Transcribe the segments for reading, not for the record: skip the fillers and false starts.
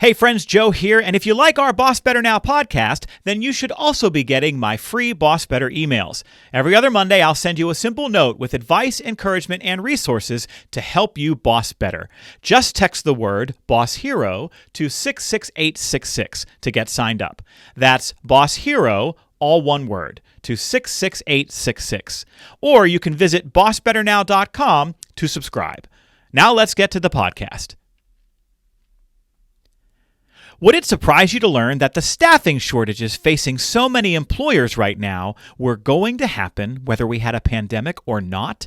Hey friends, Joe here, and if you like our Boss Better Now podcast, then you should also be getting my free Boss Better emails. Every other Monday, I'll send you a simple note with advice, encouragement, and resources to help you boss better. Just text the word Boss Hero to 66866 to get signed up. That's Boss Hero, all one word, to 66866. Or you can visit bossbetternow.com to subscribe. Now let's get to the podcast. Would it surprise you to learn that the staffing shortages facing so many employers right now were going to happen whether we had a pandemic or not?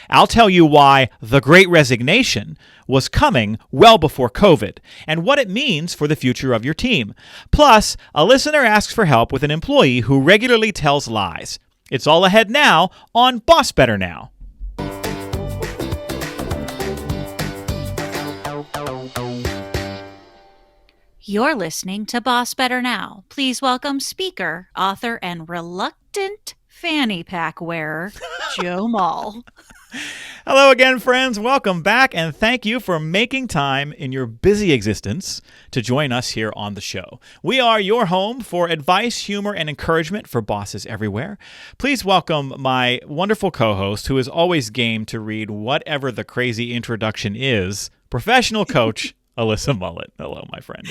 I'll tell you why the Great Resignation was coming well before COVID and what it means for the future of your team. Plus, a listener asks for help with an employee who regularly tells lies. It's all ahead now on Boss Better Now. You're listening to Boss Better Now. Please welcome speaker, author, and reluctant fanny pack wearer, Joe Mull. Hello again, friends. Welcome back, and thank you for making time in your busy existence to join us here on the show. We are your home for advice, humor, and encouragement for bosses everywhere. Please welcome my wonderful co-host, who is always game to read whatever the crazy introduction is, professional coach, Alyssa Mullet. Hello, my friend.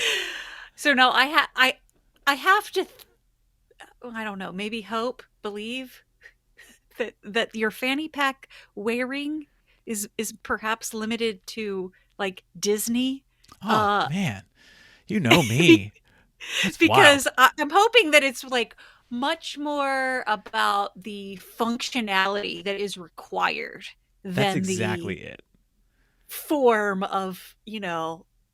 So no, I have to, I don't know, maybe hope, believe that your fanny pack wearing is perhaps limited to like Disney. Oh man, you know me. That's because wild. I'm hoping that it's like much more about the functionality that is required That's than exactly the it. form of,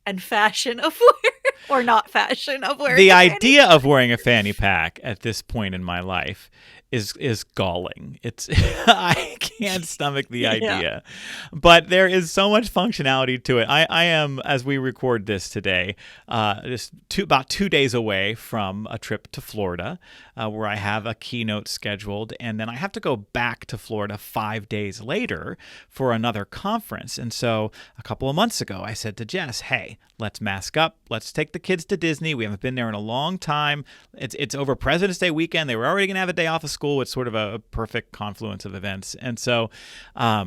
and fashion of wear or not fashion of wearing. The idea of wearing a fanny pack at this point in my life is galling. It's I can't stomach the idea, but there is so much functionality to it. I am, as we record this today, about 2 days away from a trip to Florida, where I have a keynote scheduled, and then I have to go back to Florida 5 days later for another conference. And so a couple of months ago, I said to Jess, "Hey, let's mask up. Let's take the kids to Disney. We haven't been there in a long time. It's over President's Day weekend. They were already going to have a day off of school. It's sort of a perfect confluence of events." And so I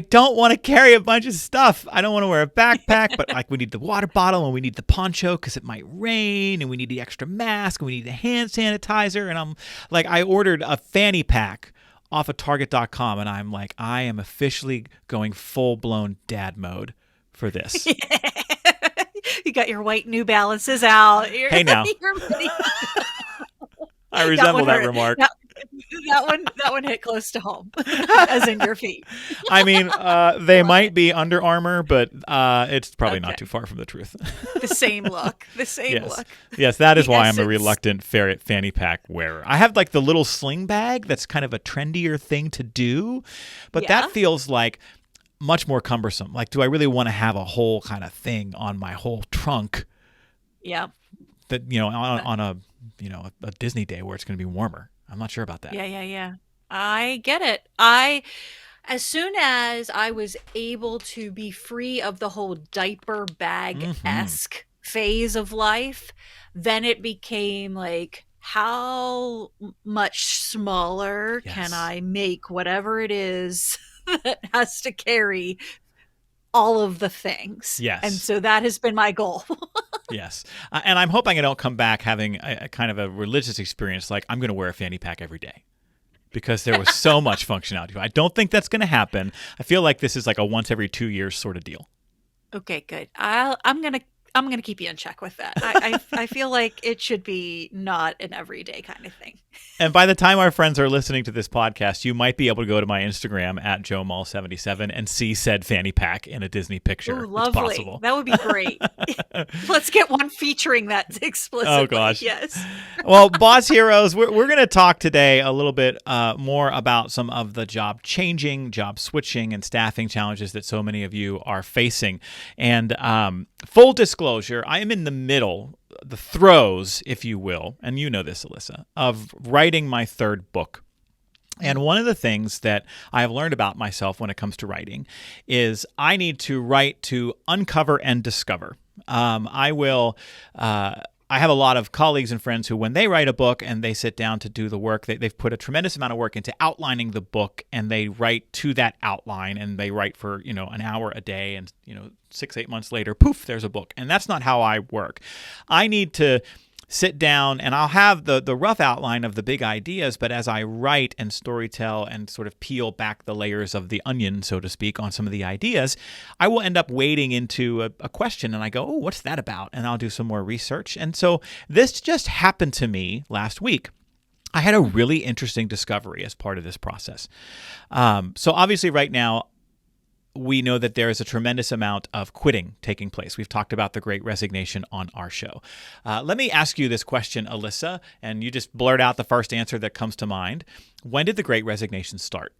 don't want to carry a bunch of stuff. I don't want to wear a backpack, but like we need the water bottle and we need the poncho because it might rain, and we need the extra mask and we need the hand sanitizer. And I'm like, I ordered a fanny pack off of Target.com, and I'm like, I am officially going full-blown dad mode for this. You got your white New Balances out. Hey now. I resemble that remark. That one hit close to home, as in your feet. I mean, they might be Under Armour, but it's probably not too far from the truth. The same look. Look. Yes, that is why I'm a reluctant fanny pack wearer. I have like the little sling bag that's kind of a trendier thing to do, but that feels like much more cumbersome. Like, do I really want to have a whole kind of thing on my whole trunk? Yeah. That, on a Disney day where it's going to be warmer. I'm not sure about that. Yeah. I get it. As soon as I was able to be free of the whole diaper bag-esque phase of life, then it became like, how much smaller can I make whatever it is that has to carry all of the things? Yes. And so that has been my goal. Yes. And I'm hoping I don't come back having a kind of a religious experience like I'm going to wear a fanny pack every day, because there was so much functionality. I don't think that's going to happen. I feel like this is like a once every 2 years sort of deal. Okay, good. I'm gonna keep you in check with that. I feel like it should be not an everyday kind of thing. And by the time our friends are listening to this podcast, you might be able to go to my Instagram at JoeMull77 and see said fanny pack in a Disney picture. Ooh, lovely. It's possible. That would be great. Let's get one featuring that explicitly. Oh, gosh. Yes. Well, Boss Heroes, we're going to talk today a little bit more about some of the job changing, job switching, and staffing challenges that so many of you are facing. And full disclosure, I am in the middle, the throes, if you will, and you know this, Alyssa, of writing my third book. And one of the things that I have learned about myself when it comes to writing is I need to write to uncover and discover. I will. I have a lot of colleagues and friends who, when they write a book and they sit down to do the work, they've put a tremendous amount of work into outlining the book, and they write to that outline, and they write for an hour a day, and 6-8 months later, poof, there's a book. And that's not how I work. I need to sit down, and I'll have the rough outline of the big ideas, but as I write and storytell and sort of peel back the layers of the onion, so to speak, on some of the ideas, I will end up wading into a question, and I go, oh, what's that about? And I'll do some more research. And so this just happened to me last week. I had a really interesting discovery as part of this process. So obviously right now, we know that there is a tremendous amount of quitting taking place. We've talked about the Great Resignation on our show. Let me ask you this question, Alyssa, and you just blurt out the first answer that comes to mind. When did the Great Resignation start?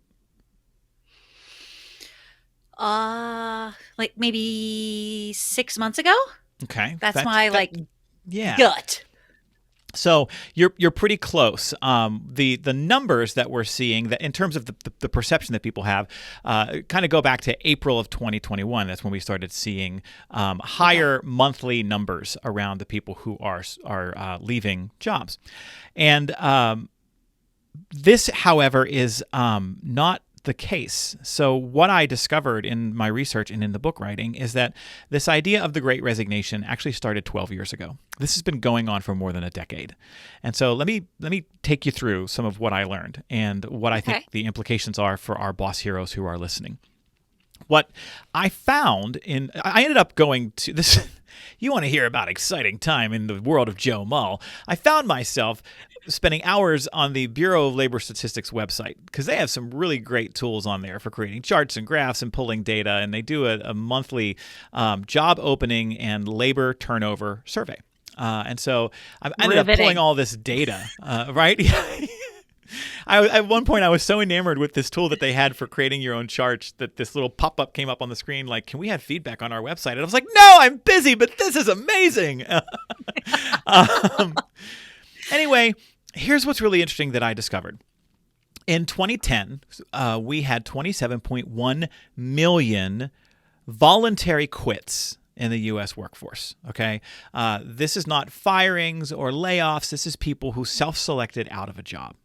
Like maybe 6 months ago. Okay. That's my yeah. gut. So you're pretty close. The numbers that we're seeing, that in terms of the perception that people have, kind of go back to April of 2021. That's when we started seeing higher monthly numbers around the people who are leaving jobs. And this, however, is not the case. So what I discovered in my research and in the book writing is that this idea of the Great Resignation actually started 12 years ago. This has been going on for more than a decade. And so let me take you through some of what I learned and what I think the implications are for our boss heroes who are listening. What I found I ended up going to this. You want to hear about exciting time in the world of Joe Mull. I found myself spending hours on the Bureau of Labor Statistics website because they have some really great tools on there for creating charts and graphs and pulling data, and they do a monthly job opening and labor turnover survey. And so I ended up pulling all this data, right? At one point, I was so enamored with this tool that they had for creating your own charts that this little pop-up came up on the screen like, can we have feedback on our website? And I was like, no, I'm busy, but this is amazing. Anyway, here's what's really interesting that I discovered. In 2010, we had 27.1 million voluntary quits in the U.S. workforce, okay? This is not firings or layoffs. This is people who self-selected out of a job.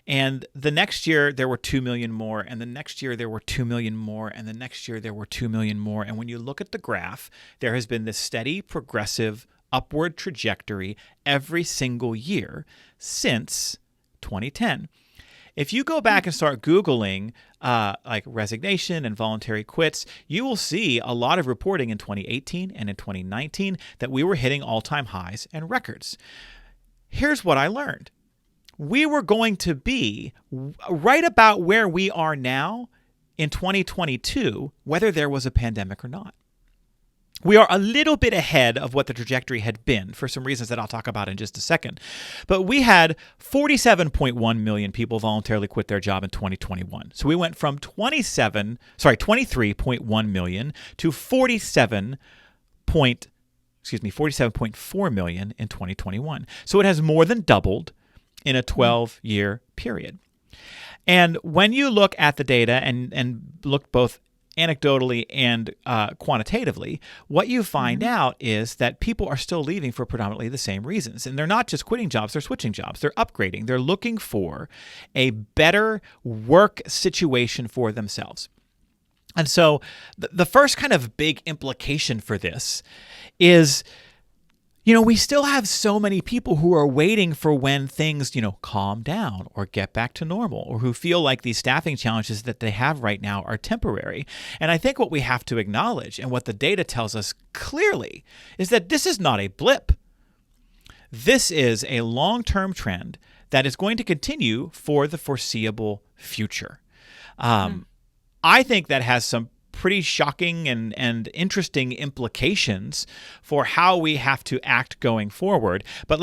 And the next year, there were 2 million more, and the next year, there were 2 million more, and the next year, there were 2 million more. And when you look at the graph, there has been this steady, progressive, upward trajectory every single year since 2010. If you go back and start Googling like resignation and voluntary quits, you will see a lot of reporting in 2018 and in 2019 that we were hitting all-time highs and records. Here's what I learned. We were going to be right about where we are now in 2022, whether there was a pandemic or not. We are a little bit ahead of what the trajectory had been for some reasons that I'll talk about in just a second. But we had 47.1 million people voluntarily quit their job in 2021. So we went from 23.1 million to 47.4 million in 2021. So it has more than doubled in a 12-year period. And when you look at the data and look both anecdotally and quantitatively, what you find out is that people are still leaving for predominantly the same reasons. And they're not just quitting jobs, they're switching jobs, they're upgrading, they're looking for a better work situation for themselves. And so the first kind of big implication for this is, we still have so many people who are waiting for when things, calm down or get back to normal, or who feel like these staffing challenges that they have right now are temporary. And I think what we have to acknowledge, and what the data tells us clearly, is that this is not a blip. This is a long-term trend that is going to continue for the foreseeable future. I think that has some pretty shocking and interesting implications for how we have to act going forward. But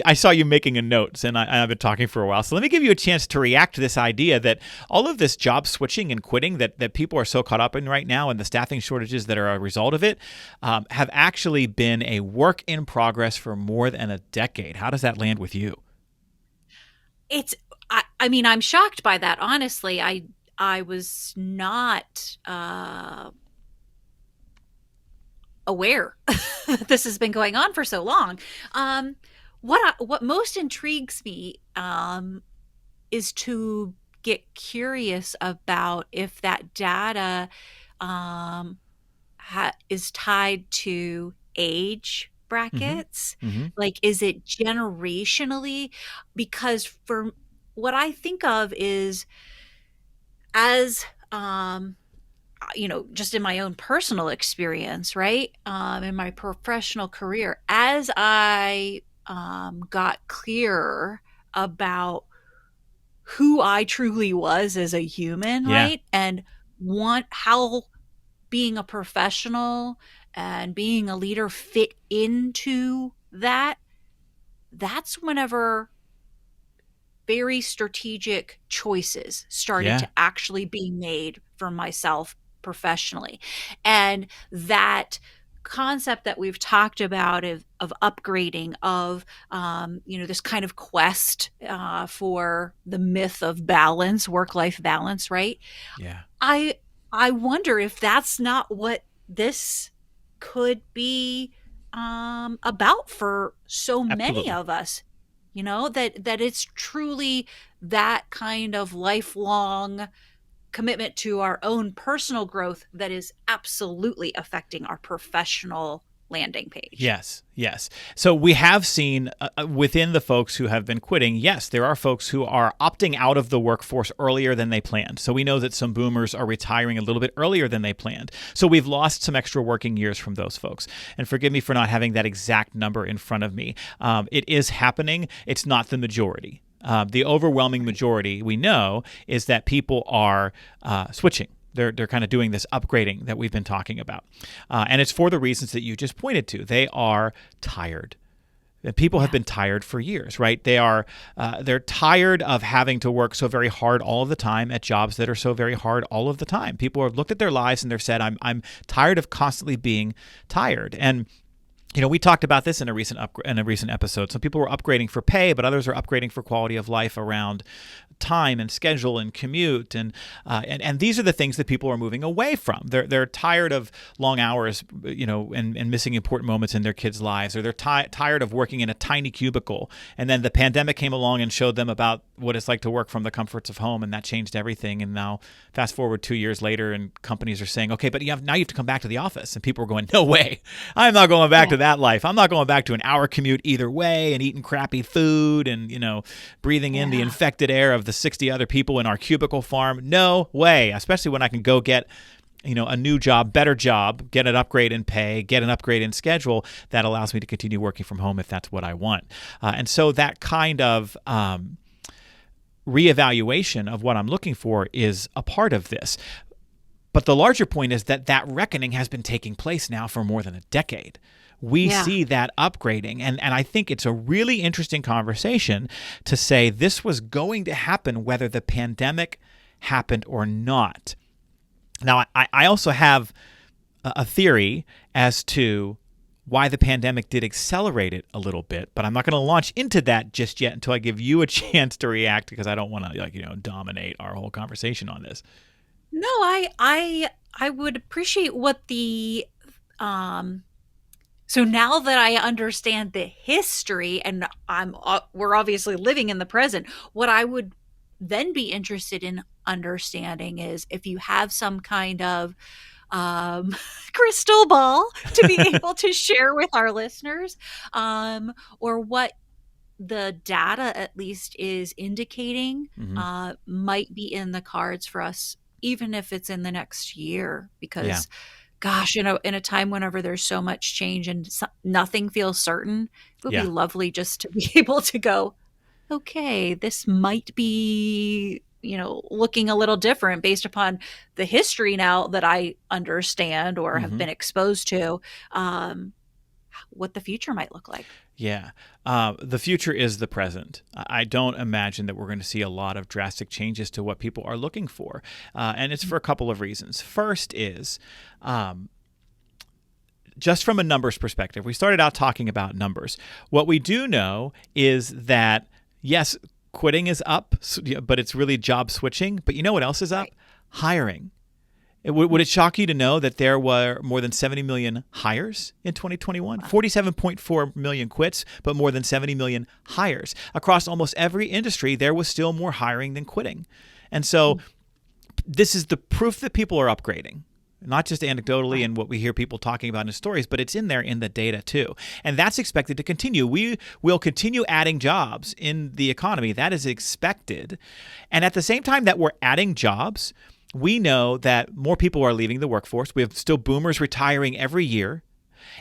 I saw you making a note, and I've been talking for a while, so let me give you a chance to react to this idea that all of this job switching and quitting that people are so caught up in right now, and the staffing shortages that are a result of it, have actually been a work in progress for more than a decade. How does that land with you? I'm shocked by that, honestly. I was not aware that this has been going on for so long. What most intrigues me is to get curious about if that data um, is tied to age Mm-hmm. brackets. Mm-hmm. Like, is it generationally? Because for what I think of is as just in my own personal experience, right? In my professional career, as I got clearer about who I truly was as a human, Yeah. right? And want how being a professional and being a leader fit into that, that's whenever very strategic choices started Yeah. to actually be made for myself professionally. And that concept that we've talked about of upgrading, of this kind of quest for the myth of balance, work-life balance, right? Yeah. I wonder if that's not what this could be about for so many Absolutely. of us. That it's truly that kind of lifelong commitment to our own personal growth that is absolutely affecting our professional landing page. Yes, yes. So we have seen within the folks who have been quitting, yes, there are folks who are opting out of the workforce earlier than they planned. So we know that some boomers are retiring a little bit earlier than they planned. So we've lost some extra working years from those folks. And forgive me for not having that exact number in front of me. It is happening. It's not the majority. The overwhelming majority, we know, is that people are switching. They're kind of doing this upgrading that we've been talking about. And it's for the reasons that you just pointed to. They are tired. And people have Yeah. been tired for years, right? They're tired of having to work so very hard all of the time at jobs that are so very hard all of the time. People have looked at their lives and they've said, I'm tired of constantly being tired. And we talked about this in a recent episode. Some people were upgrading for pay, but others are upgrading for quality of life around time and schedule and commute, and these are the things that people are moving away from. They're tired of long hours, and missing important moments in their kids' lives, or they're tired of working in a tiny cubicle. And then the pandemic came along and showed them about what it's like to work from the comforts of home, and that changed everything. And now, fast forward 2 years later, and companies are saying, okay, but now you have to come back to the office, and people are going, no way, I'm not going back Yeah. to that life. I'm not going back to an hour commute either way, and eating crappy food, and breathing in the Yeah. infected air of the 60 other people in our cubicle farm. No way. Especially when I can go get a new job, better job, get an upgrade in pay, get an upgrade in schedule that allows me to continue working from home if that's what I want. And so that kind of reevaluation of what I'm looking for is a part of this. But the larger point is that reckoning has been taking place now for more than a decade. We Yeah. see that upgrading. And I think it's a really interesting conversation to say this was going to happen whether the pandemic happened or not. Now, I also have a theory as to why the pandemic did accelerate it a little bit, but I'm not going to launch into that just yet until I give you a chance to react, because I don't want to dominate our whole conversation on this. No, I would appreciate what the um so now that I understand the history, and we're obviously living in the present, what I would then be interested in understanding is if you have some kind of um, crystal ball to be able to share with our listeners, or what the data at least is indicating Mm-hmm. might be in the cards for us, even if it's in the next year. Yeah. Because gosh, in a time whenever there's so much change and nothing feels certain, it would be Yeah. lovely just to be able to go, okay, this might be, looking a little different based upon the history now that I understand or have Mm-hmm. been exposed to, what the future might look like. Yeah. The future is the present. I don't imagine that we're going to see a lot of drastic changes to what people are looking for. And it's for a couple of reasons. First is just from a numbers perspective. We started out talking about numbers. What we do know is that, yes, quitting is up, but it's really job switching. But you know what else is up? Right. Hiring. Would it shock you to know that there were more than 70 million hires in 2021? 47.4 million quits, but more than 70 million hires. Across almost every industry, there was still more hiring than quitting. And so this is the proof that people are upgrading. Not just anecdotally and what we hear people talking about in stories, but it's in there in the data too. And that's expected to continue. We will continue adding jobs in the economy. That is expected. And at the same time that we're adding jobs, we know that more people are leaving the workforce. We have still boomers retiring every year.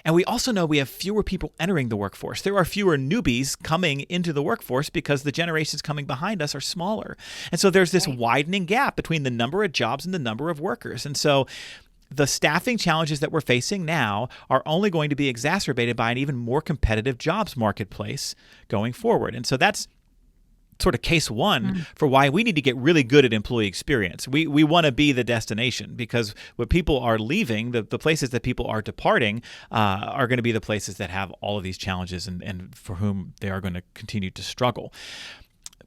And we also know we have fewer people entering the workforce. There are fewer newbies coming into the workforce because the generations coming behind us are smaller. And so there's this widening gap between the number of jobs and the number of workers. And so the staffing challenges that we're facing now are only going to be exacerbated by an even more competitive jobs marketplace going forward. And so that's sort of case one for why we need to get really good at employee experience. We want to be the destination, because when people are leaving, the places that people are departing are going to be the places that have all of these challenges and for whom they are going to continue to struggle.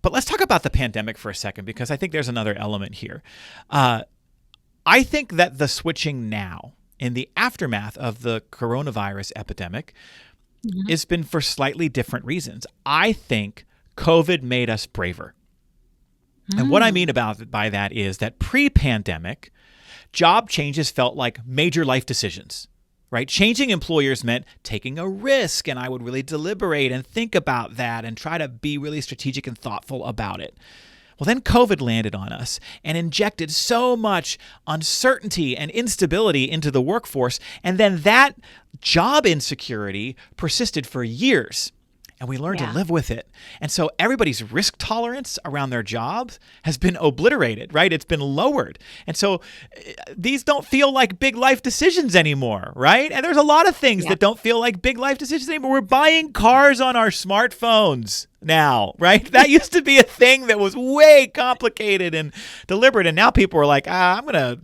But let's talk about the pandemic for a second, because I think there's another element here. I think that the switching now in the aftermath of the coronavirus epidemic has been for slightly different reasons. I think COVID made us braver. And what I mean by that is that pre-pandemic, job changes felt like major life decisions, right? Changing employers meant taking a risk, and I would really deliberate and think about that and try to be really strategic and thoughtful about it. Well, then COVID landed on us and injected so much uncertainty and instability into the workforce, and then that job insecurity persisted for years. And we learned to live with it. And so everybody's risk tolerance around their jobs has been obliterated, right? It's been lowered. And so these don't feel like big life decisions anymore, right? And there's a lot of things that don't feel like big life decisions anymore. We're buying cars on our smartphones now, right? That used to be a thing that was way complicated and deliberate. And now people are like, I'm going to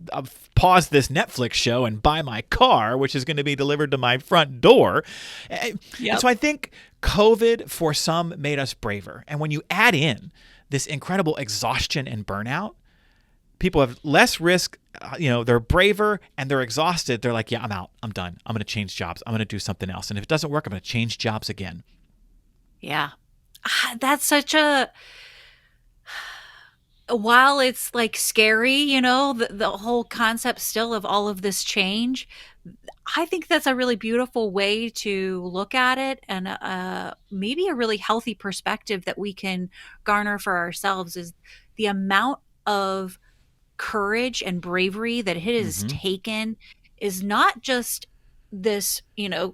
pause this Netflix show and buy my car, which is going to be delivered to my front door. And so I think COVID for some made us braver. And when you add in this incredible exhaustion and burnout, people have less risk, they're braver and they're exhausted. They're like, I'm out. I'm done. I'm going to change jobs. I'm going to do something else. And if it doesn't work, I'm going to change jobs again. Yeah. That's such while it's like scary, the whole concept still of all of this change, I think that's a really beautiful way to look at it, and maybe a really healthy perspective that we can garner for ourselves is the amount of courage and bravery that it has taken is not just this,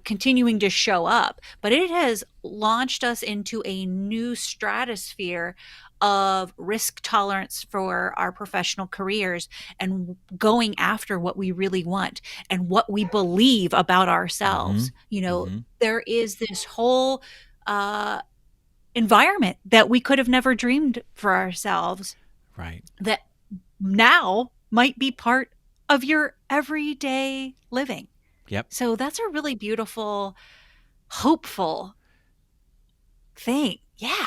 continuing to show up, but it has launched us into a new stratosphere of risk tolerance for our professional careers and going after what we really want and what we believe about ourselves. There is this whole environment that we could have never dreamed for ourselves. Right. That now might be part of your everyday living. Yep. So that's a really beautiful, hopeful thing. Yeah.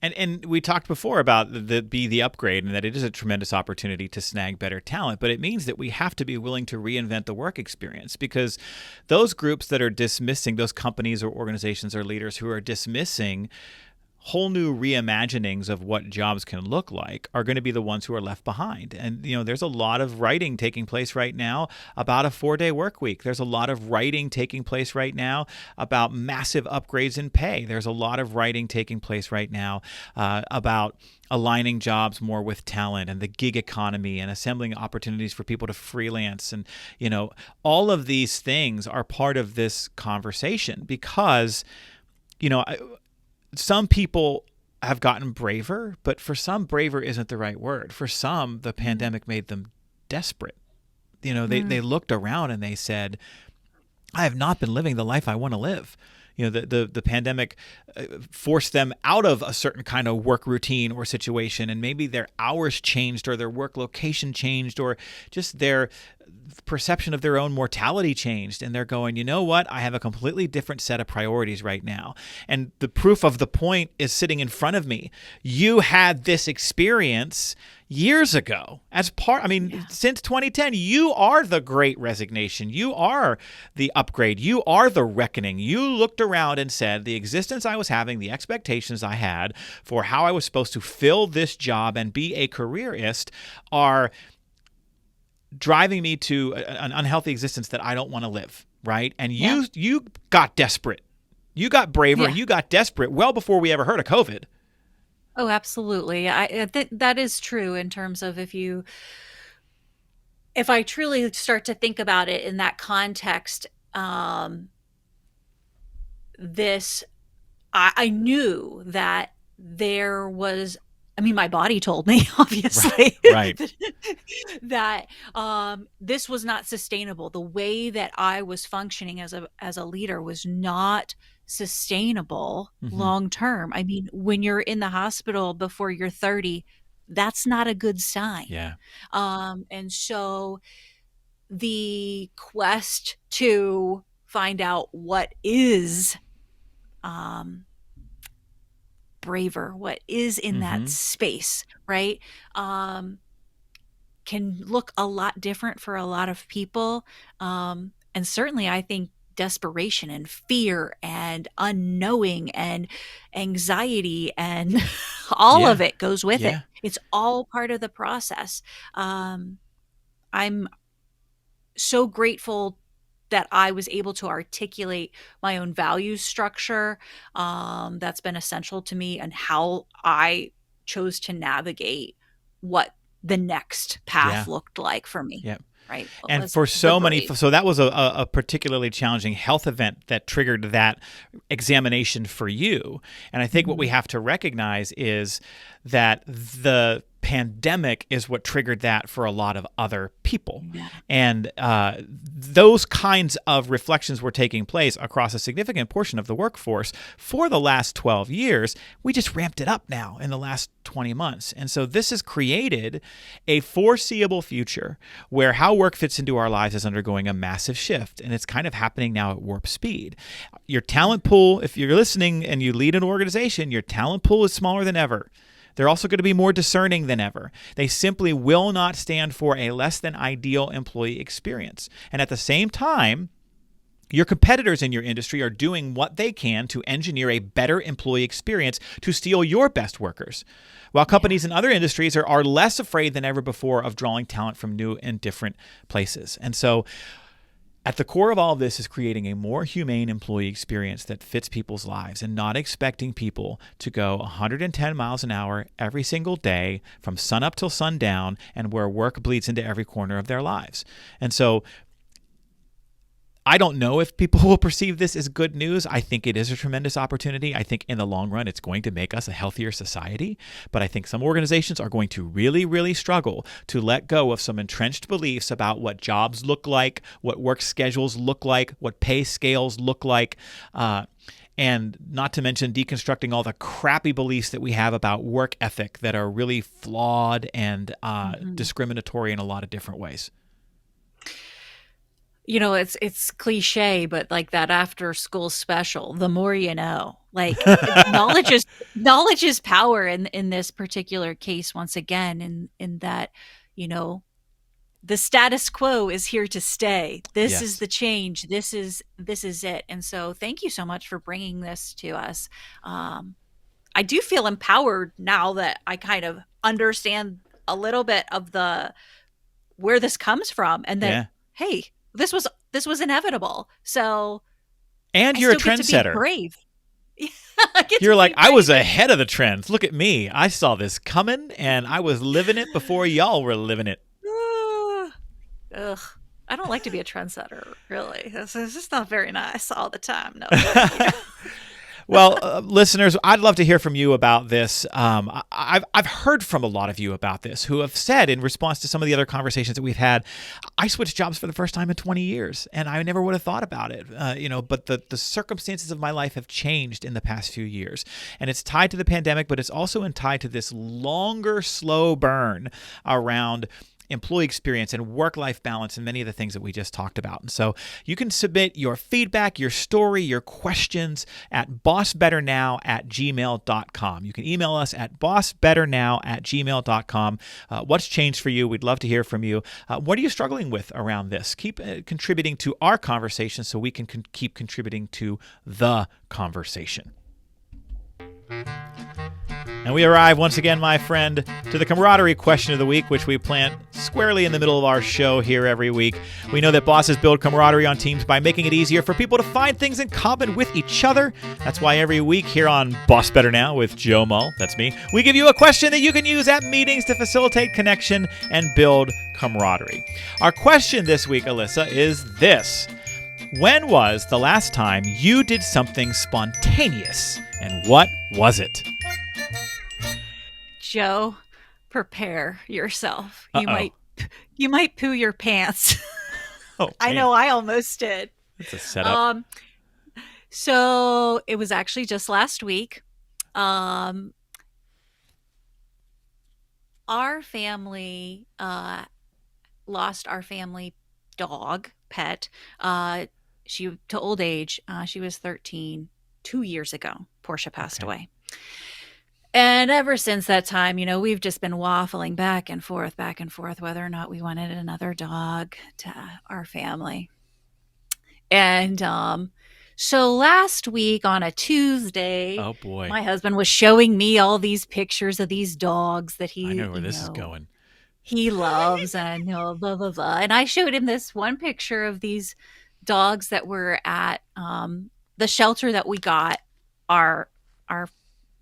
And we talked before about the upgrade, and that it is a tremendous opportunity to snag better talent, but it means that we have to be willing to reinvent the work experience, because those groups that are dismissing, those companies or organizations or leaders who are dismissing whole new reimaginings of what jobs can look like are going to be the ones who are left behind. And, there's a lot of writing taking place right now about a 4-day work week. There's a lot of writing taking place right now about massive upgrades in pay. There's a lot of writing taking place right now about aligning jobs more with talent and the gig economy and assembling opportunities for people to freelance. And, all of these things are part of this conversation because, some people have gotten braver, but for some, braver isn't the right word. For some, the pandemic made them desperate. They looked around and they said, I have not been living the life I want to live. The pandemic forced them out of a certain kind of work routine or situation, and maybe their hours changed or their work location changed or just their perception of their own mortality changed, and they're going, you know what? I have a completely different set of priorities right now. And the proof of the point is sitting in front of me. You had this experience years ago as part, since 2010, you are the Great Resignation. You are the upgrade. You are the reckoning. You looked around and said, the existence I was having, the expectations I had for how I was supposed to fill this job and be a careerist are driving me to an unhealthy existence that I don't want to live, right? And you got desperate. You got braver. You got desperate well before we ever heard of COVID. Oh, absolutely. I think that is true in terms of if I truly start to think about it in that context, I knew that there was, my body told me, obviously, right. that this was not sustainable. The way that I was functioning as a leader was not sustainable long term. When you're in the hospital before you're 30, that's not a good sign. Yeah. And so the quest to find out what is braver, what is in that space, right? Can look a lot different for a lot of people. And certainly I think desperation and fear and unknowing and anxiety and all of it goes with it. It's all part of the process. I'm so grateful that I was able to articulate my own value structure. That's been essential to me and how I chose to navigate what the next path looked like for me. Yeah. Right. And for so many, so that was a particularly challenging health event that triggered that examination for you. And I think what we have to recognize is that the pandemic is what triggered that for a lot of other people. Yeah. And those kinds of reflections were taking place across a significant portion of the workforce for the last 12 years. We just ramped it up now in the last 20 months. And so this has created a foreseeable future where how work fits into our lives is undergoing a massive shift. And it's kind of happening now at warp speed. Your talent pool, if you're listening and you lead an organization, your talent pool is smaller than ever. They're also going to be more discerning than ever. They simply will not stand for a less than ideal employee experience. And at the same time, your competitors in your industry are doing what they can to engineer a better employee experience to steal your best workers. While companies in other industries are less afraid than ever before of drawing talent from new and different places. And so at the core of all of this is creating a more humane employee experience that fits people's lives and not expecting people to go 110 miles an hour every single day from sunup till sundown and where work bleeds into every corner of their lives. And so I don't know if people will perceive this as good news. I think it is a tremendous opportunity. I think in the long run, it's going to make us a healthier society. But I think some organizations are going to really, really struggle to let go of some entrenched beliefs about what jobs look like, what work schedules look like, what pay scales look like, and not to mention deconstructing all the crappy beliefs that we have about work ethic that are really flawed and discriminatory in a lot of different ways. It's cliche, but like that after school special, the more you know, like knowledge is power in this particular case, once again, in that, the status quo is here to stay. This is the change. This is it. And so thank you so much for bringing this to us. I do feel empowered now that I kind of understand a little bit of where this comes from and that, hey, this was inevitable. So, and you're a trendsetter. Brave. You're like, I was ahead of the trends. Look at me. I saw this coming, and I was living it before y'all were living it. Ugh. I don't like to be a trendsetter, really. It's just not very nice all the time. No. Well, listeners, I'd love to hear from you about this. I've heard from a lot of you about this who have said in response to some of the other conversations that we've had, I switched jobs for the first time in 20 years and I never would have thought about it. But the circumstances of my life have changed in the past few years. And it's tied to the pandemic, but it's also tied to this longer, slow burn around employee experience and work-life balance and many of the things that we just talked about. And so you can submit your feedback, your story, your questions at bossbetternow@gmail.com. You can email us at bossbetternow@gmail.com. What's changed for you? We'd love to hear from you. What are you struggling with around this? Keep contributing to our conversation so we can keep contributing to the conversation. And we arrive once again, my friend, to the camaraderie question of the week, which we plant squarely in the middle of our show here every week. We know that bosses build camaraderie on teams by making it easier for people to find things in common with each other. That's why every week here on Boss Better Now with Joe Mull, that's me, we give you a question that you can use at meetings to facilitate connection and build camaraderie. Our question this week, Alyssa, is this. When was the last time you did something spontaneous, and what was it? Joe, prepare yourself. Uh-oh. You might poo your pants. Oh, I know I almost did. It's a setup. So it was actually just last week. Our family lost our family dog, pet. She to old age. She was 13 2 years ago. Portia passed away. And ever since that time, we've just been waffling back and forth, whether or not we wanted another dog to our family. And so last week on a Tuesday, oh boy, my husband was showing me all these pictures of these dogs that I know where this is going. He loves, and blah, blah, blah. And I showed him this one picture of these dogs that were at the shelter that we got our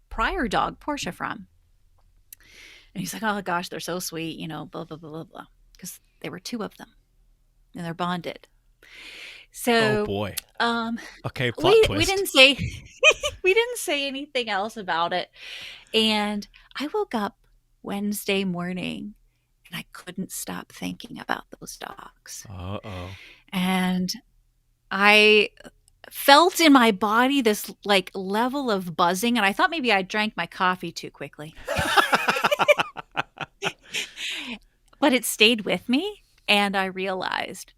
prior dog, Portia, from. And he's like, oh gosh, they're so sweet, blah, blah, blah, blah, blah. Because there were two of them and they're bonded. So, oh boy. Okay, plot twist. We didn't say anything else about it. And I woke up Wednesday morning and I couldn't stop thinking about those dogs. Uh-oh. And I felt in my body this level of buzzing, and I thought maybe I drank my coffee too quickly. But it stayed with me, and I realized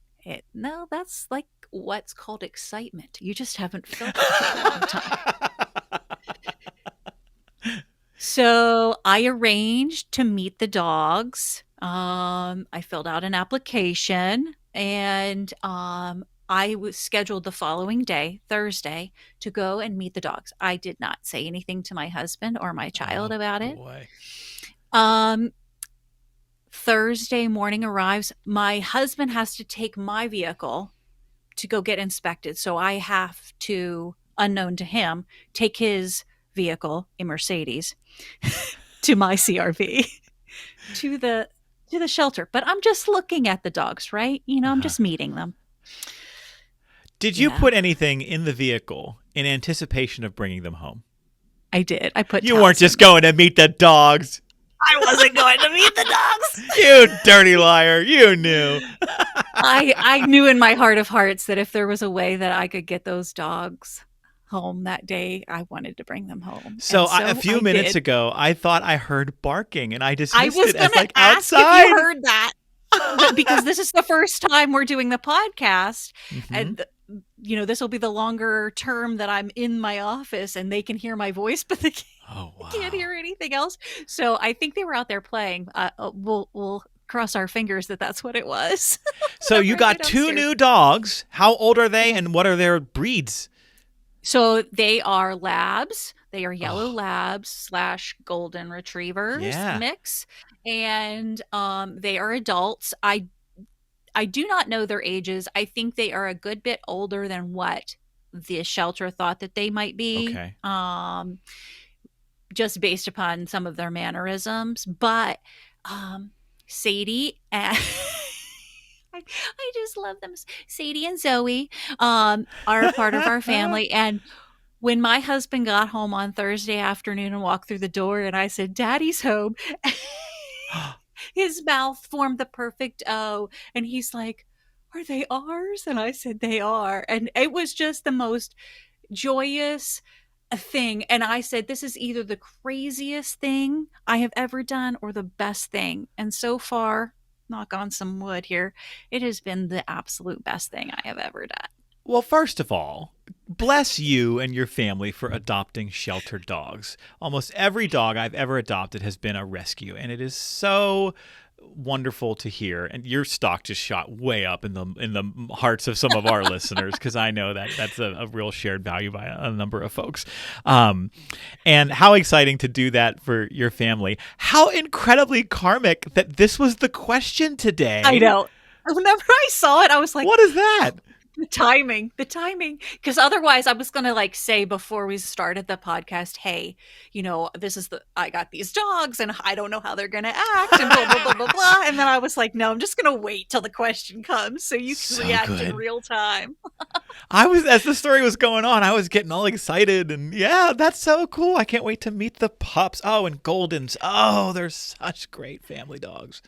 no, that's what's called excitement. You just haven't felt it for a long time. So I arranged to meet the dogs. I filled out an application, and I was scheduled the following day, Thursday, to go and meet the dogs. I did not say anything to my husband or my child about it. Boy. Thursday morning arrives. My husband has to take my vehicle to go get inspected. So I have to, unknown to him, take his vehicle, a Mercedes, to my CRV, to the shelter. But I'm just looking at the dogs, right? I'm just meeting them. Did you put anything in the vehicle in anticipation of bringing them home? I did. I put. You weren't just going to meet the dogs. I wasn't going to meet the dogs. You dirty liar. You knew. I knew in my heart of hearts that if there was a way that I could get those dogs home that day, I wanted to bring them home. So a few minutes ago, I thought I heard barking, and I dismissed it as ask outside. If you heard that. Because this is the first time we're doing the podcast, and this will be the longer term that I'm in my office and they can hear my voice, but they can't hear anything else. So I think they were out there playing. We'll cross our fingers that that's what it was. So you got two new dogs. How old are they, and what are their breeds? So they are labs. They are yellow labs / golden retrievers mix. And they are adults. I do not know their ages. I think they are a good bit older than what the shelter thought that they might be. Okay. Just based upon some of their mannerisms. But Sadie and I just love them. Sadie and Zoe are part of our family. And when my husband got home on Thursday afternoon and walked through the door and I said, Daddy's home, his mouth formed the perfect O. And he's like, are they ours? And I said, they are. And it was just the most joyous thing. And I said, this is either the craziest thing I have ever done or the best thing. And so far, knock on some wood here. It has been the absolute best thing I have ever done. Well, first of all, bless you and your family for adopting sheltered dogs. Almost every dog I've ever adopted has been a rescue, and it is so wonderful to hear. And your stock just shot way up in the hearts of some of our listeners, because I know that that's a real shared value by a number of folks. And how exciting to do that for your family. How incredibly karmic that this was the question today. I know. Whenever I saw it, I was like, what is that? The timing, because otherwise I was going to like say before we started the podcast, hey, I got these dogs and I don't know how they're going to act and blah, blah, blah, blah, blah. And then I was like, no, I'm just going to wait till the question comes so you can react in real time. As the story was going on, I was getting all excited and yeah, that's so cool. I can't wait to meet the pups. Oh, and Goldens. Oh, they're such great family dogs.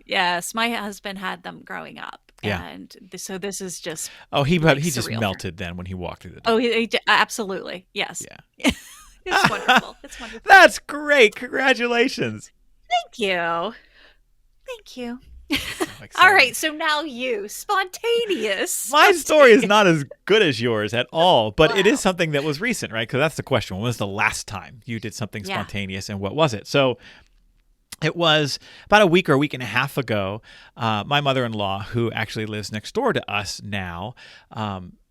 Yes, my husband had them growing up. Yeah. And so this is just he just melted then when he walked through the door. Oh, he absolutely. Yes. Yeah. It's wonderful. It's wonderful. That's great. Congratulations. Thank you. All right, so now you, spontaneous. My story is not as good as yours at all, but It is something that was recent, right? Because that's the question. When was the last time you did something spontaneous, and what was it? So it was about a week or a week and a half ago. My mother-in-law, who actually lives next door to us now,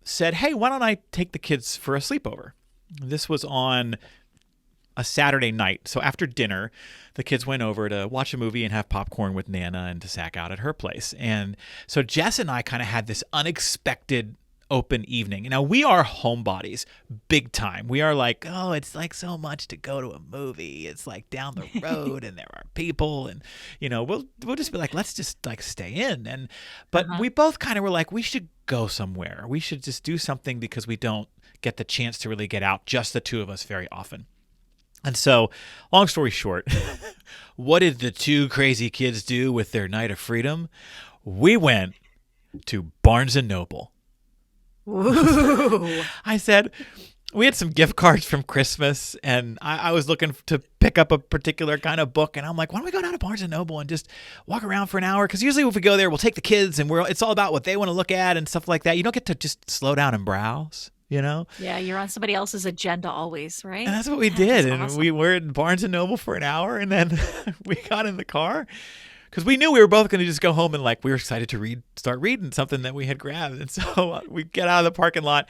said, hey, why don't I take the kids for a sleepover? This was on a Saturday night. So after dinner, the kids went over to watch a movie and have popcorn with Nana and to sack out at her place. And so Jess and I kind of had this unexpected open evening. Now, we are homebodies big time. We are like, oh, it's like so much to go to a movie. It's like down the road and there are people, and we'll just be like, let's just like stay in. But we both kind of were like, we should go somewhere. We should just do something, because we don't get the chance to really get out, just the two of us, very often. And so, long story short, what did the two crazy kids do with their night of freedom? We went to Barnes & Noble. Ooh. I said, we had some gift cards from Christmas, and I was looking to pick up a particular kind of book, and I'm like, why don't we go down to Barnes & Noble and just walk around for an hour? Because usually if we go there, we'll take the kids, and it's all about what they want to look at and stuff like that. You don't get to just slow down and browse. Yeah, you're on somebody else's agenda always, right? And that's what we did. And awesome. we were at Barnes & Noble for an hour, and then we got in the car because we knew we were both going to just go home, and we were excited to start reading something that we had grabbed. And so we get out of the parking lot,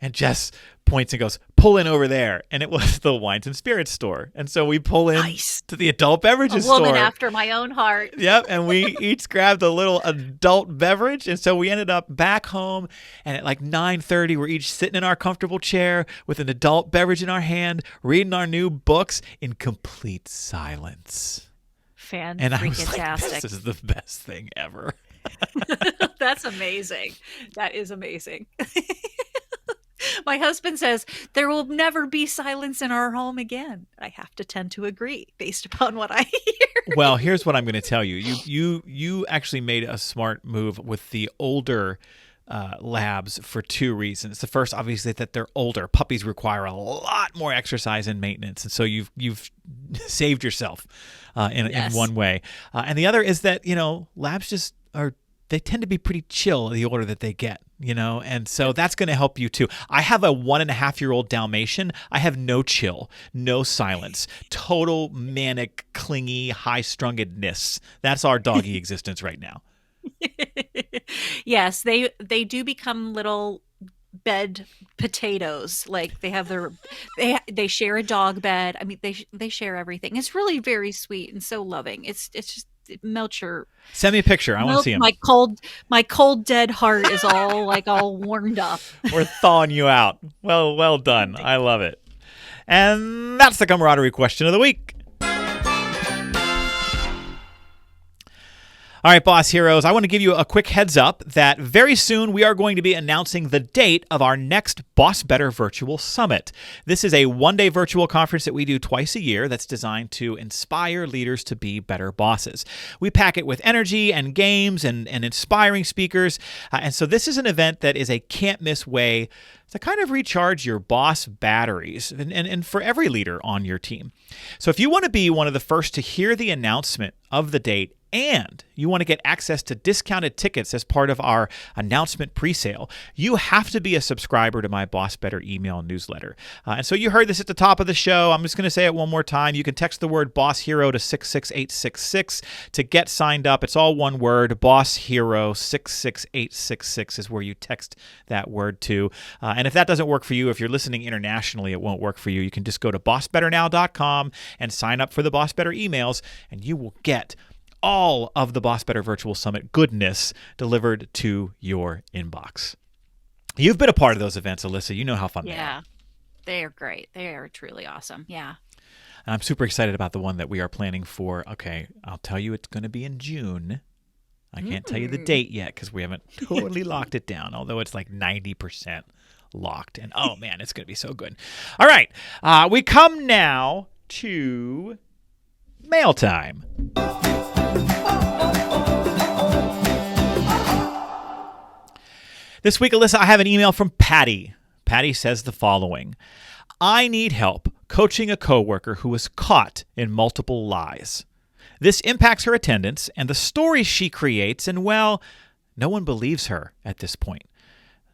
and Jess points and goes, pull in over there. And it was the wines and spirits store. And so we pull in to the adult beverages store. A woman after my own heart. Yep. And we each grabbed a little adult beverage. And so we ended up back home. And at 9:30, we're each sitting in our comfortable chair with an adult beverage in our hand, reading our new books in complete silence. And I was like, this is the best thing ever. That's amazing. That is amazing. My husband says there will never be silence in our home again. I have to tend to agree based upon what I hear. Well, here's what I'm going to tell you. You actually made a smart move with the older labs for two reasons. The first, obviously, that they're older. Puppies require a lot more exercise and maintenance, and so you've saved yourself in one way. And the other is that labs just they tend to be pretty chill the older that they get, and so that's going to help you too. I have a 1.5-year-old Dalmatian. I have no chill, no silence, total manic, clingy, high-strungedness. That's our doggy existence right now. Yes, they do become little bed potatoes. Like they have they share a dog bed. I mean, they share everything. It's really very sweet and so loving. It's just it melts your. Send me a picture. I want to see him. My cold dead heart is all warmed up. We're thawing you out. Well done. I love it. And that's the camaraderie question of the week. All right, Boss Heroes, I want to give you a quick heads up that very soon we are going to be announcing the date of our next BossBetter Virtual Summit. This is a one-day virtual conference that we do twice a year that's designed to inspire leaders to be better bosses. We pack it with energy and games and inspiring speakers. And so this is an event that is a can't-miss way to kind of recharge your boss batteries and for every leader on your team. So if you want to be one of the first to hear the announcement of the date and you want to get access to discounted tickets as part of our announcement presale, you have to be a subscriber to my Boss Better email newsletter. And so you heard this at the top of the show. I'm just going to say it one more time. You can text the word Boss Hero to 66866 to get signed up. It's all one word. Boss Hero 66866 is where you text that word to. And if that doesn't work for you, if you're listening internationally, it won't work for you. You can just go to bossbetternow.com and sign up for the Boss Better emails, and you will get all of the Boss Better Virtual Summit goodness delivered to your inbox. You've been a part of those events, Alyssa. You know how fun they are. Yeah, they are great. They are truly awesome. Yeah. And I'm super excited about the one that we are planning for. Okay, I'll tell you it's going to be in June. I can't tell you the date yet because we haven't totally locked it down, although it's like 90% locked. And oh man, it's going to be so good. All right, we come now to mail time. This week, Alyssa, I have an email from Patty. Patty says the following: I need help coaching a coworker who was caught in multiple lies. This impacts her attendance and the stories she creates, and well, no one believes her at this point.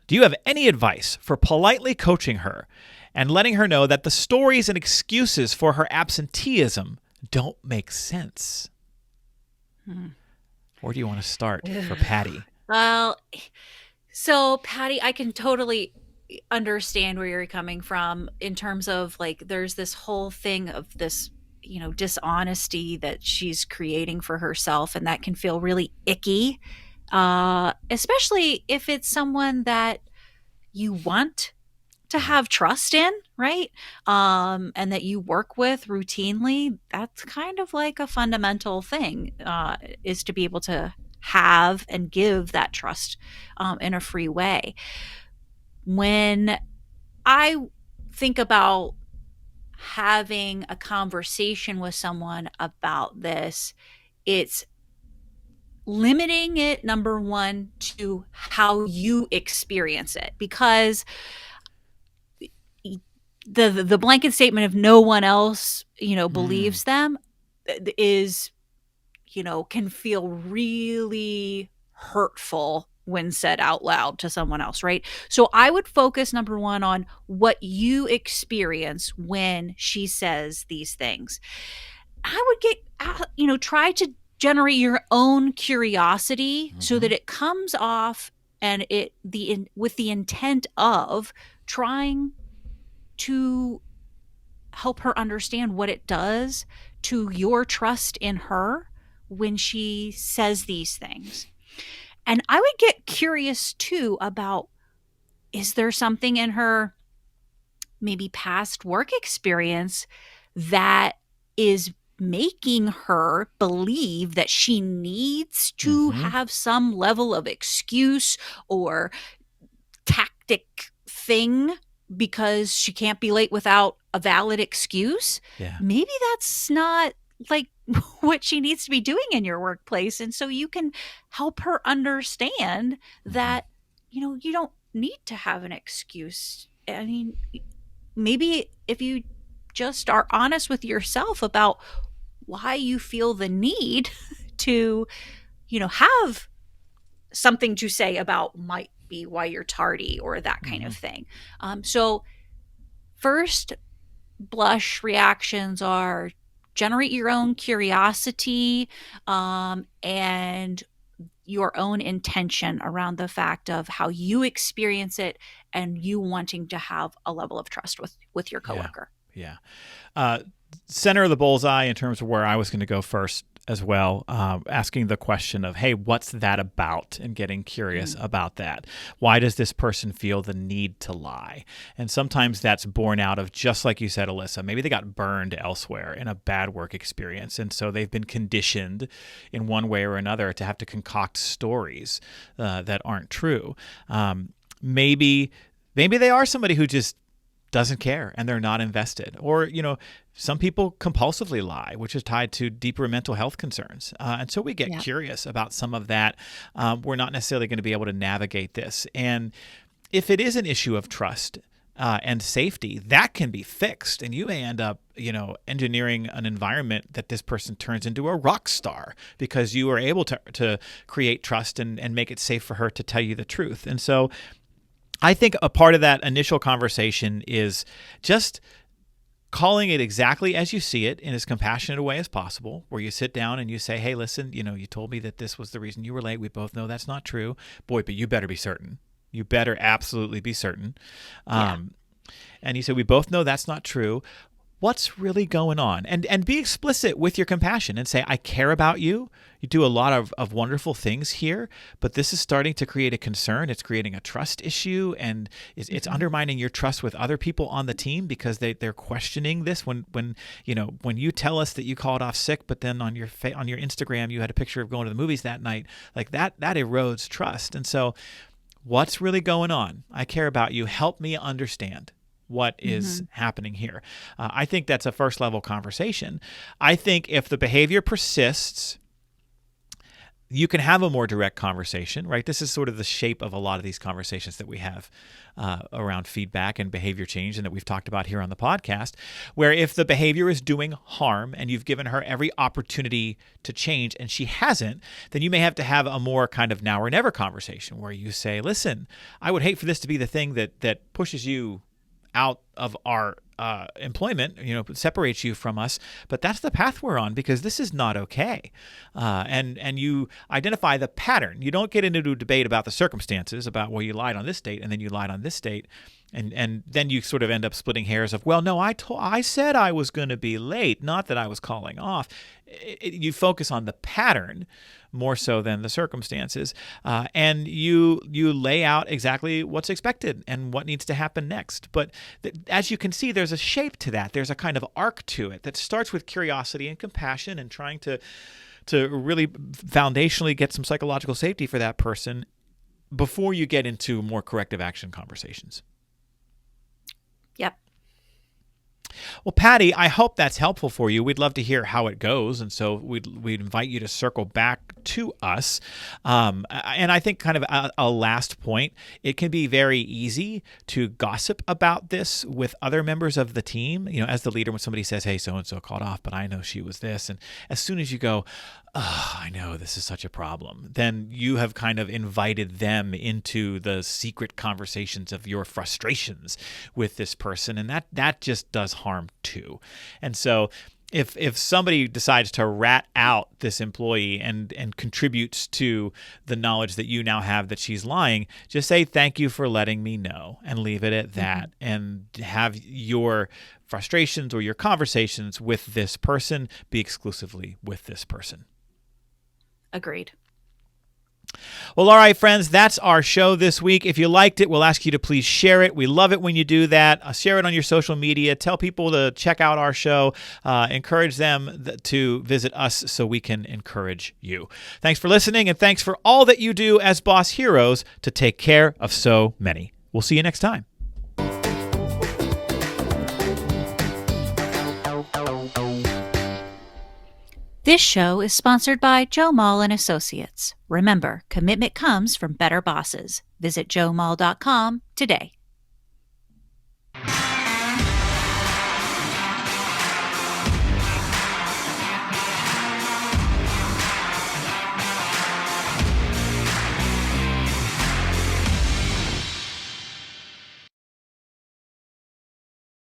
Do you have any advice for politely coaching her and letting her know that the stories and excuses for her absenteeism don't make sense? Where do you want to start for Patty? Well, so Patty, I can totally understand where you're coming from in terms of like there's this whole thing of this, dishonesty that she's creating for herself, and that can feel really icky, especially if it's someone that you want to have trust in, right? And that you work with routinely. That's kind of like a fundamental thing, is to be able to have and give that trust in a free way. When I think about having a conversation with someone about this, it's limiting it, number one, to how you experience it, because the blanket statement of no one else, believes them is, can feel really hurtful when said out loud to someone else, right? So I would focus, number one, on what you experience when she says these things. I would get, try to generate your own curiosity so that it comes off and with the intent of trying to help her understand what it does to your trust in her when she says these things. And I would get curious too about, is there something in her maybe past work experience that is making her believe that she needs to have some level of excuse or tactic thing because she can't be late without a valid excuse? Yeah. Maybe that's not like what she needs to be doing in your workplace. And so you can help her understand that, you don't need to have an excuse. I mean, maybe if you just are honest with yourself about why you feel the need to, have something to say about might be why you're tardy or that kind of thing. So first blush reactions are generate your own curiosity and your own intention around the fact of how you experience it and you wanting to have a level of trust with your coworker. Yeah. Center of the bullseye in terms of where I was going to go first as well, asking the question of, hey, what's that about? And getting curious about that. Why does this person feel the need to lie? And sometimes that's born out of, just like you said, Alyssa, maybe they got burned elsewhere in a bad work experience. And so they've been conditioned in one way or another to have to concoct stories that aren't true. Maybe they are somebody who just doesn't care and they're not invested. Or, some people compulsively lie, which is tied to deeper mental health concerns. And so we get curious about some of that. We're not necessarily going to be able to navigate this. And if it is an issue of trust, and safety, that can be fixed. And you may end up, engineering an environment that this person turns into a rock star because you were able to create trust and make it safe for her to tell you the truth. And so I think a part of that initial conversation is just calling it exactly as you see it in as compassionate a way as possible, where you sit down and you say, hey, listen, you told me that this was the reason you were late. We both know that's not true. Boy, but you better be certain. You better absolutely be certain. And you say, we both know that's not true. What's really going on? And be explicit with your compassion and say, I care about you. You do a lot of wonderful things here, but this is starting to create a concern. It's creating a trust issue, and it's undermining your trust with other people on the team because they're questioning this. When you tell us that you called off sick, but then on your Instagram you had a picture of going to the movies that night, like that erodes trust. And so, what's really going on? I care about you. Help me understand what is happening here. I think that's a first level conversation. I think if the behavior persists, you can have a more direct conversation, right? This is sort of the shape of a lot of these conversations that we have around feedback and behavior change, and that we've talked about here on the podcast, where if the behavior is doing harm and you've given her every opportunity to change and she hasn't, then you may have to have a more kind of now or never conversation where you say, listen, I would hate for this to be the thing that pushes you out of our employment, separates you from us, but that's the path we're on because this is not okay. And you identify the pattern. You don't get into a debate about the circumstances, about, well, you lied on this date and then you lied on this date. And then you sort of end up splitting hairs of, well, no, I said I was going to be late, not that I was calling off. You focus on the pattern more so than the circumstances, and you lay out exactly what's expected and what needs to happen next. But as you can see, there's a shape to that. There's a kind of arc to it that starts with curiosity and compassion and trying to really foundationally get some psychological safety for that person before you get into more corrective action conversations. Yep. Well, Patty, I hope that's helpful for you. We'd love to hear how it goes, and so we'd invite you to circle back to us. And I think kind of a last point, it can be very easy to gossip about this with other members of the team. As the leader, when somebody says, hey, so-and-so called off, but I know she was this. And as soon as you go, oh, I know this is such a problem, then you have kind of invited them into the secret conversations of your frustrations with this person. And that just does harm too. And so if somebody decides to rat out this employee and contributes to the knowledge that you now have that she's lying, just say, thank you for letting me know, and leave it at that, and have your frustrations or your conversations with this person be exclusively with this person. Agreed. Well, all right, friends, that's our show this week. If you liked it, we'll ask you to please share it. We love it when you do that. Share it on your social media. Tell people to check out our show. Encourage them to visit us so we can encourage you. Thanks for listening, and thanks for all that you do as boss heroes to take care of so many. We'll see you next time. This show is sponsored by Joe Mull and Associates. Remember, commitment comes from better bosses. Visit joemull.com today.